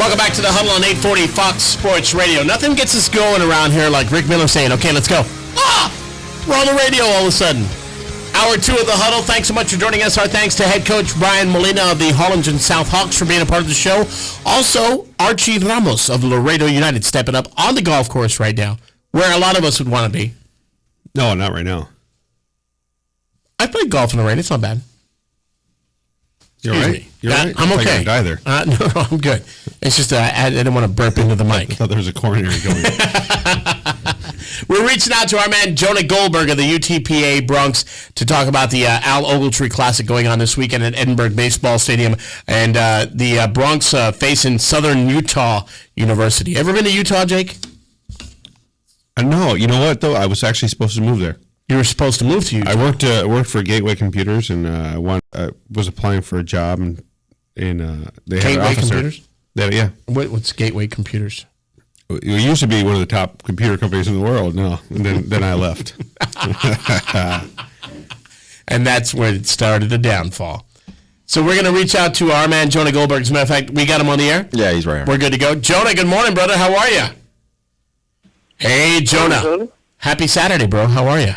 Welcome back to the Huddle on 840 Fox Sports Radio. Nothing gets us going around here like Rick Miller saying, okay, let's go. We're on the radio all of a sudden. Hour 2 of the Huddle. Thanks so much for joining us. Our thanks to head coach Brian Molina of the Harlingen South Hawks for being a part of the show. Also, Archie Ramos of Laredo United stepping up on the golf course right now, where a lot of us would want to be. No, not right now. I played golf in the rain. It's not bad. You're right. You're right. I'm okay. I die there. No, I'm good. It's just I didn't want to burp into the mic. I thought there was a coronary going. We're reaching out to our man Jonah Goldberg of the UTPA Bronx to talk about the Al Ogletree Classic going on this weekend at Edinburgh Baseball Stadium, and the Bronx facing Southern Utah University. Ever been to Utah, Jake? No. You know what, though? I was actually supposed to move there. You were supposed to move to Utah. I worked for Gateway Computers, and I was applying for a job, and they had an officer. Computers? Yeah. What's Gateway Computers? It used to be one of the top computer companies in the world. No, and then I left. And that's where it started the downfall. So we're going to reach out to our man Jonah Goldberg. As a matter of fact, we got him on the air. Yeah, he's right here. We're good to go. Jonah, good morning, brother. How are you? Hey, Jonah. Happy Saturday, bro. How are you?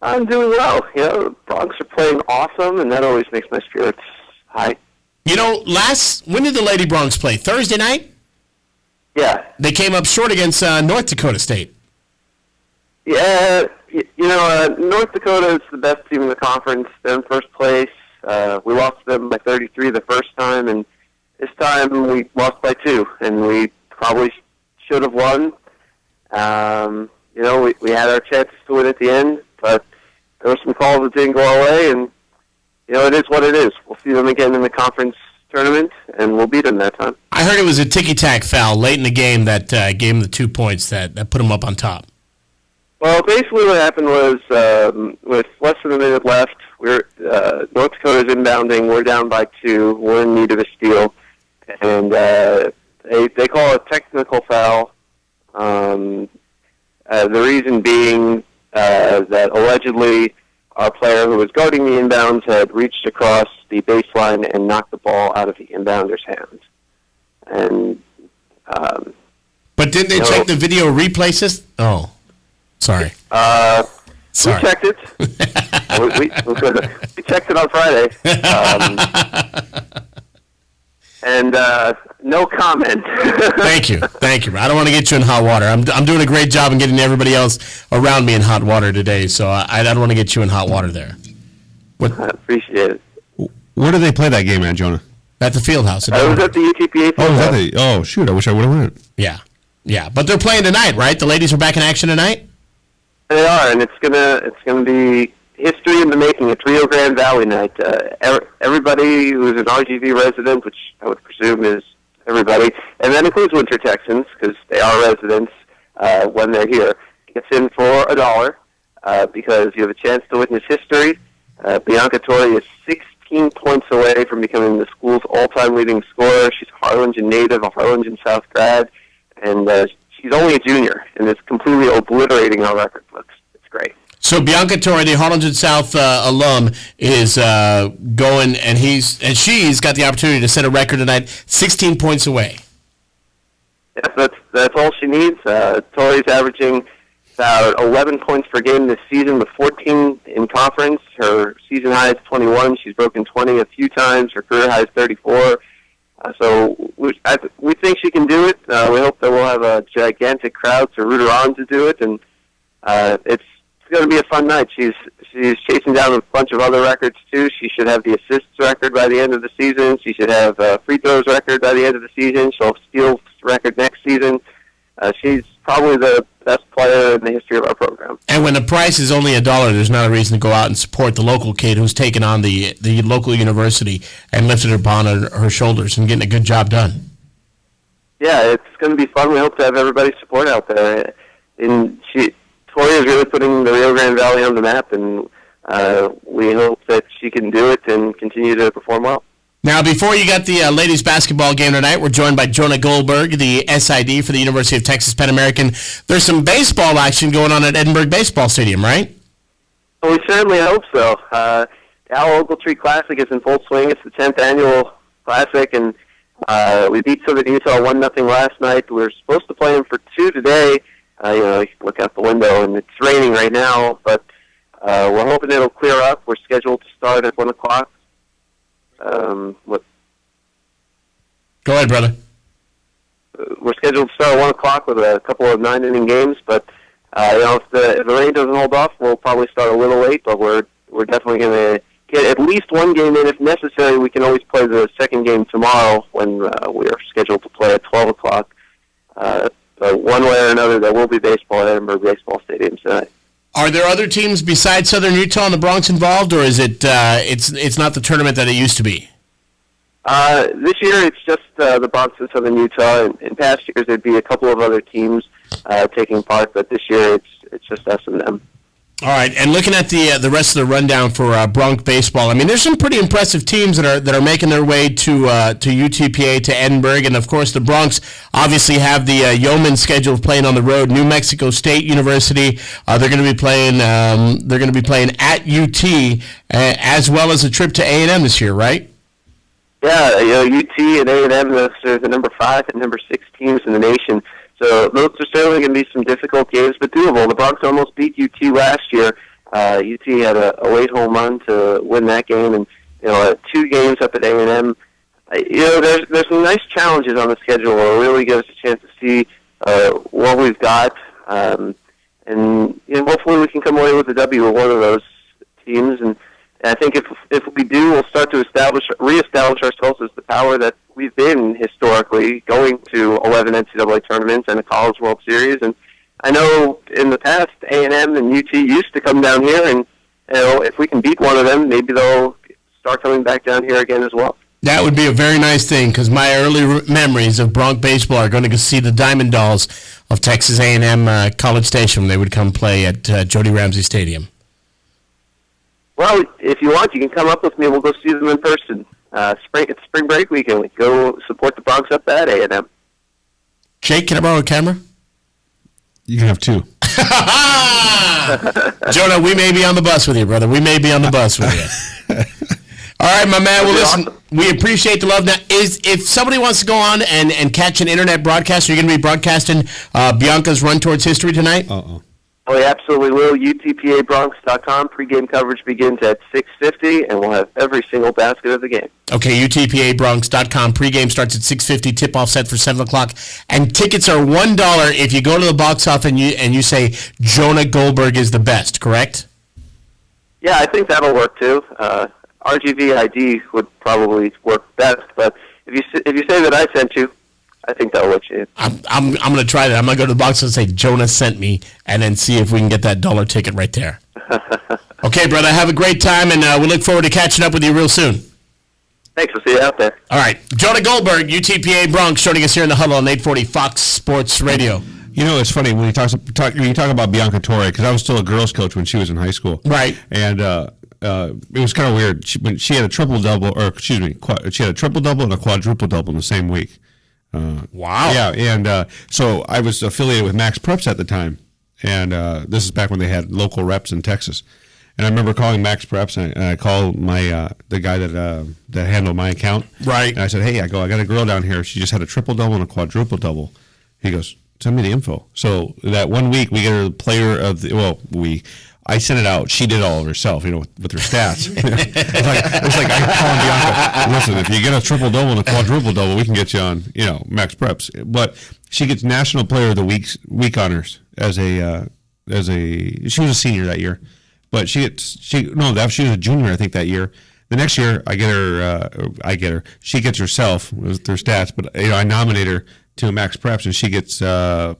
I'm doing well. The Bronx are playing awesome, and that always makes my spirits high. When did the Lady Bronx play? Thursday night? Yeah. They came up short against North Dakota State. Yeah, North Dakota is the best team in the conference. They're in first place. We lost to them by 33 the first time, and this time we lost by 2, and we probably should have won. We had our chances to win at the end, but there were some calls that didn't go our way, and, it is what it is. We'll see them again in the conference tournament, and we'll beat them that time. I heard it was a ticky-tack foul late in the game that gave them the 2 points that put them up on top. Well, basically what happened was with less than a minute left, North Dakota's inbounding. We're down by 2. We're in need of a steal. And they call it a technical foul. The reason being that allegedly our player who was guarding the inbounds had reached across the baseline and knocked the ball out of the inbounder's hand. And but didn't they check the video replay system? Oh, sorry. We checked it. we checked it on Friday. And no comment. Thank you. I don't want to get you in hot water. I'm doing a great job in getting everybody else around me in hot water today, so I don't want to get you in hot water there. I appreciate it. Where did they play that game at, Jonah? At the Fieldhouse. I was at the UTPA Fieldhouse. Shoot, I wish I would have went. Yeah. But they're playing tonight, right? The ladies are back in action tonight? They are, and it's gonna be history in the making. It's Rio Grande Valley night. Everybody who's an RGV resident, which I would presume is everybody, and that includes Winter Texans because they are residents when they're here, gets in for $1 because you have a chance to witness history. Bianca Torrey is 16 points away from becoming the school's all-time leading scorer. She's a Harlingen native, a Harlingen South grad, and she's only a junior, and it's completely obliterating our record books. It's great. So Bianca Torrey, the Harlingen South alum, is going, and she's got the opportunity to set a record tonight, 16 points away. Yes, that's all she needs. Torrey's averaging about 11 points per game this season with 14 in conference. Her season high is 21. She's broken 20 a few times. Her career high is 34. So we think she can do it. We hope that we'll have a gigantic crowd to root her on to do it, and it's going to be a fun night. She's chasing down a bunch of other records too. She should have the assists record by the end of the season. She should have a free throws record by the end of the season. She'll have steals record next season. She's probably the best player in the history of our program. And when the price is only $1, there's not a reason to go out and support the local kid who's taken on the local university and lifted it upon her shoulders and getting a good job done. Yeah, it's going to be fun. We hope to have everybody's support out there. And Tori is really putting the Rio Grande Valley on the map, and we hope that she can do it and continue to perform well. Now, before you got the ladies basketball game tonight, we're joined by Jonah Goldberg, the SID for the University of Texas Penn American. There's some baseball action going on at Edinburgh Baseball Stadium, right? Well, we certainly hope so. The Al Ogletree Classic is in full swing. It's the 10th annual classic, and We beat Southern Utah 1-0 last night. We were supposed to play them for 2 today. You look out the window, and it's raining right now, but we're hoping it'll clear up. We're scheduled to start at 1 o'clock. Go ahead, brother. We're scheduled to start at 1 o'clock with a couple of 9-inning games, but if the rain doesn't hold off, we'll probably start a little late, but we're definitely going to get at least one game in. If necessary, we can always play the second game tomorrow when we are scheduled to play at 12 o'clock. But one way or another, there will be baseball at Edinburgh Baseball Stadium tonight. Are there other teams besides Southern Utah and the Bronx involved, or is it it's not the tournament that it used to be? This year, it's just the Bronx and Southern Utah. In past years, there'd be a couple of other teams taking part, but this year, it's just us and them. All right, and looking at the rest of the rundown for Bronx baseball, I mean, there's some pretty impressive teams that are making their way to UTPA, to Edinburgh, and of course the Bronx obviously have the Yeoman schedule of playing on the road. New Mexico State University, they're going to be playing. They're going to be playing at UT, as well as a trip to A&M this year, right? Yeah, UT and A&M, those are the number 5 and number 6 teams in the nation. So those are certainly going to be some difficult games, but doable. The Bronx almost beat UT last year. UT had a late home run to win that game, and 2 games up at A&M. There's some nice challenges on the schedule. It'll really give us a chance to see what we've got, and hopefully we can come away with a W with one of those teams. And I think if we do, we'll start to reestablish ourselves as the power that we've been historically, going to 11 NCAA tournaments and a College World Series. And I know in the past, A&M and UT used to come down here, and if we can beat one of them, maybe they'll start coming back down here again as well. That would be a very nice thing, because my early memories of Bronx baseball are going to see the Diamond Dolls of Texas A&M College Station when they would come play at Jody Ramsey Stadium. Well, if you want, you can come up with me. We'll go see them in person. It's spring break weekend. We go support the Bronx up at A&M. Jake, can I borrow a camera? You can have 2. Jonah, we may be on the bus with you, brother. We may be on the bus with you. All right, my man. Well, listen, we appreciate the love. Now, if somebody wants to go on and catch an internet broadcast, are you going to be broadcasting Bianca's Run Towards History tonight? Oh, we absolutely will. UTPABronx.com. Pre-game coverage begins at 6:50, and we'll have every single basket of the game. Okay, UTPABronx.com. Pre-game starts at 6:50. Tip-off set for 7 o'clock. And tickets are $1 if you go to the box office and you say Jonah Goldberg is the best, correct? Yeah, I think that'll work, too. RGV ID would probably work best, but if you say that I sent you, I think that'll let you in. I'm going to try that. I'm going to go to the box and say Jonah sent me, and then see if we can get that $1 ticket right there. Okay, brother. Have a great time, and we look forward to catching up with you real soon. Thanks. We'll see you out there. All right. Jonah Goldberg, UTPA Bronx, joining us here in the huddle on 840 Fox Sports Radio. It's funny when you talk about Bianca Torre, because I was still a girls coach when she was in high school. Right. And it was kind of weird. She had a triple-double, she had a triple-double and a quadruple-double in the same week. Wow. Yeah, and so I was affiliated with Max Preps at the time, and this is back when they had local reps in Texas. And I remember calling Max Preps, and I called my the guy that handled my account. Right. And I said, hey, I got a girl down here. She just had a triple-double and a quadruple-double. He goes, send me the info. So that one week, we get her the player of the, I sent it out. She did all of herself, with her stats. It's like I calling Bianca, listen, if you get a triple-double and a quadruple-double, we can get you on, Max Preps. But she gets National Player of the Week honors as she was a senior that year. But she was a junior, I think, that year. The next year, I get her. She gets herself with her stats, but I nominate her to Max Preps, and she gets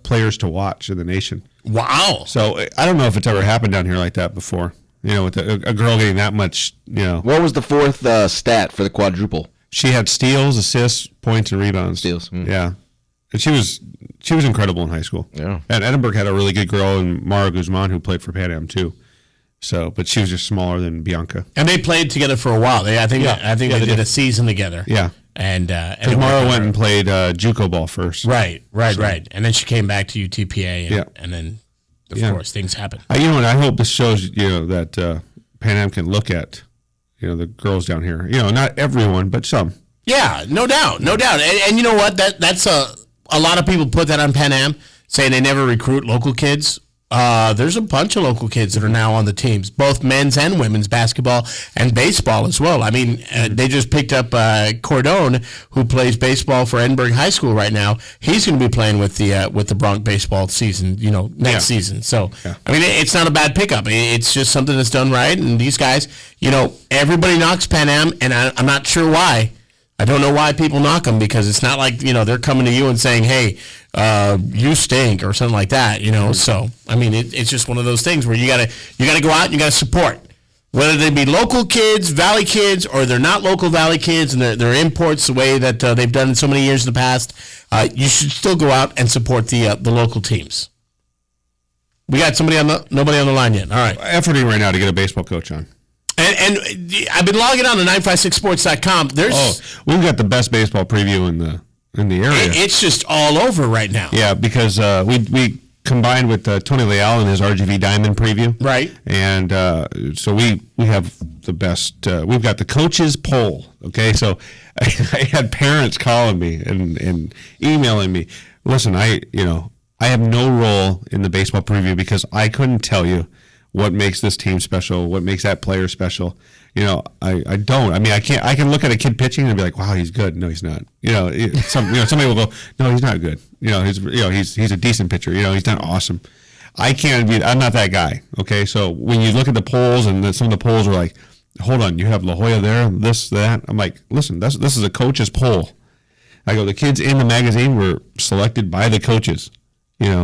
players to watch in the nation. Wow. So I don't know if it's ever happened down here like that before. With a girl getting that much. What was the fourth stat for the quadruple? She had steals, assists, points, and rebounds. Steals. Yeah. And she was incredible in high school. Yeah. And Edinburgh had a really good girl in Mara Guzman who played for Pan Am too. So, but she was just smaller than Bianca. And they played together for a while. I think they did a season together. Yeah. And Mara went and played JUCO ball first. Right. And then she came back to UTPA, and then, of course, things happened. And I hope this shows, that Pan Am can look at, the girls down here. Not everyone, but some Yeah, no doubt. And you know what? That's a lot of people put that on Pan Am, saying they never recruit local kids. There's a bunch of local kids that are now on the teams, both men's and women's basketball and baseball as well. I mean, they just picked up Cordone, who plays baseball for Edinburgh High School right now. He's going to be playing with the Bronx baseball season, next season. So, I mean, it's not a bad pickup. It's just something that's done right. And these guys, everybody knocks Pan Am, and I'm not sure why. I don't know why people knock them, because it's not like, they're coming to you and saying, hey, you stink or something like that, So, I mean, it's just one of those things where you gotta go out and you gotta support. Whether they be local kids, Valley kids, or they're not local Valley kids and they're imports the way that they've done in so many years in the past, you should still go out and support the local teams. We got nobody on the line yet. All right. Efforting right now to get a baseball coach on. And I've been logging on to 956sports.com. We've got the best baseball preview in the area. It's just all over right now. Yeah, because we combined with Tony Leal and his RGV Diamond preview. Right. And so we have the best. We've got the coaches poll. Okay, so I had parents calling me and emailing me. Listen, I have no role in the baseball preview because I couldn't tell you what makes this team special, what makes that player special. I don't. I mean, I can't. I can look at a kid pitching and be like, "Wow, he's good." No, he's not. Somebody will go, "No, he's not good." He's a decent pitcher. He's not awesome. I can't be. I'm not that guy. Okay, so when you look at the polls and some of the polls are like, "Hold on, you have La Jolla there, this, that." I'm like, "Listen, this is a coach's poll." I go, "The kids in the magazine were selected by the coaches."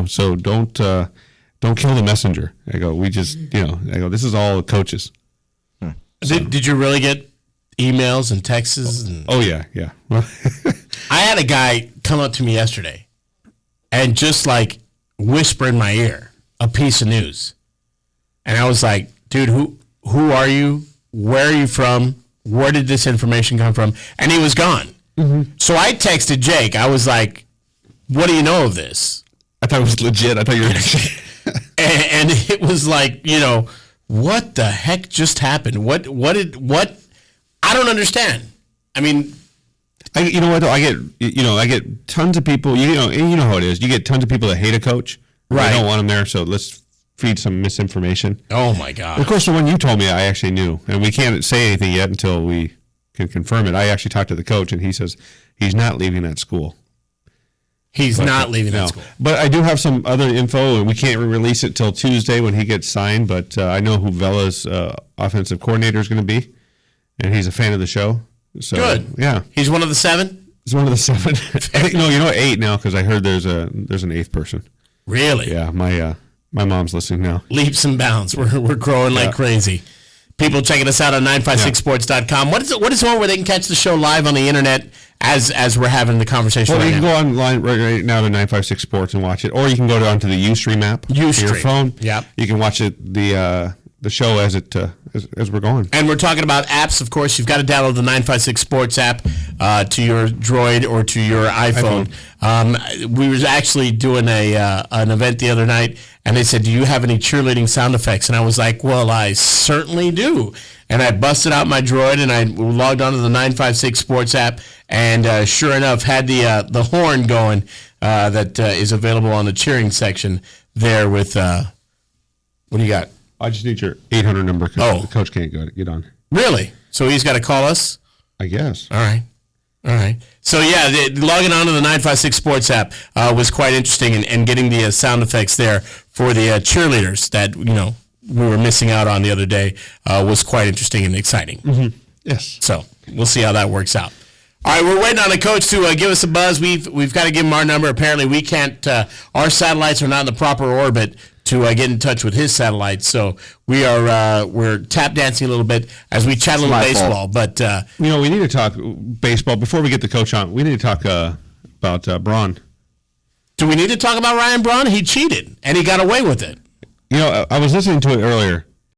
So don't kill the messenger. I go, this is all the coaches. So. Did you really get emails and texts? Oh, yeah. I had a guy come up to me yesterday and just like whisper in my ear a piece of news. And I was like, dude, who are you? Where are you from? Where did this information come from? And he was gone. Mm-hmm. So I texted Jake. I was like, what do you know of this? I thought it was legit. I thought you were actually... and it was like, what the heck just happened? What? I don't understand. I mean, you know what? Though? I get tons of people. You know how it is. You get tons of people that hate a coach. Right. They don't want him there. So let's feed some misinformation. Oh my God. Of course, the one you told me, I actually knew, and we can't say anything yet until we can confirm it. I actually talked to the coach, and he says he's not leaving that school. He's not leaving that school. But I do have some other info, and we can't release it till Tuesday when he gets signed. But I know who Vela's offensive coordinator is going to be, and he's a fan of the show. So, good. Yeah. He's one of the 7? He's one of the 7. No, 8 now because I heard there's an 8th person. Really? Yeah. My mom's listening now. Leaps and bounds. We're growing like crazy. People checking us out on 956sports.com. What is the one where they can catch the show live on the internet as we're having the conversation right now? Well, you can go online right now to 956 Sports and watch it, or you can go onto the Ustream app on your phone. Yeah, you can watch it the show as we're going. And we're talking about apps. Of course, you've got to download the 956 Sports app to your Droid or to your iPhone. We were actually doing an event the other night, and they said, "Do you have any cheerleading sound effects?" And I was like, "Well, I certainly do." And I busted out my Droid and I logged onto the 956 Sports app, and sure enough, had the horn going that is available on the cheering section there. With what do you got? I just need your 800 number. The coach can't get on. Really? So he's got to call us? I guess. All right. So, yeah, logging on to the 956 Sports app was quite interesting, and getting the sound effects there for the cheerleaders that, we were missing out on the other day was quite interesting and exciting. Mm-hmm. Yes. So we'll see how that works out. All right, we're waiting on the coach to give us a buzz. We've got to give him our number. Apparently, we can't. Our satellites are not in the proper orbit to get in touch with his satellites. So we're tap dancing a little bit as we chat a little baseball. But we need to talk baseball before we get the coach on. We need to talk about Braun. Do we need to talk about Ryan Braun? He cheated and he got away with it. I was listening to it earlier,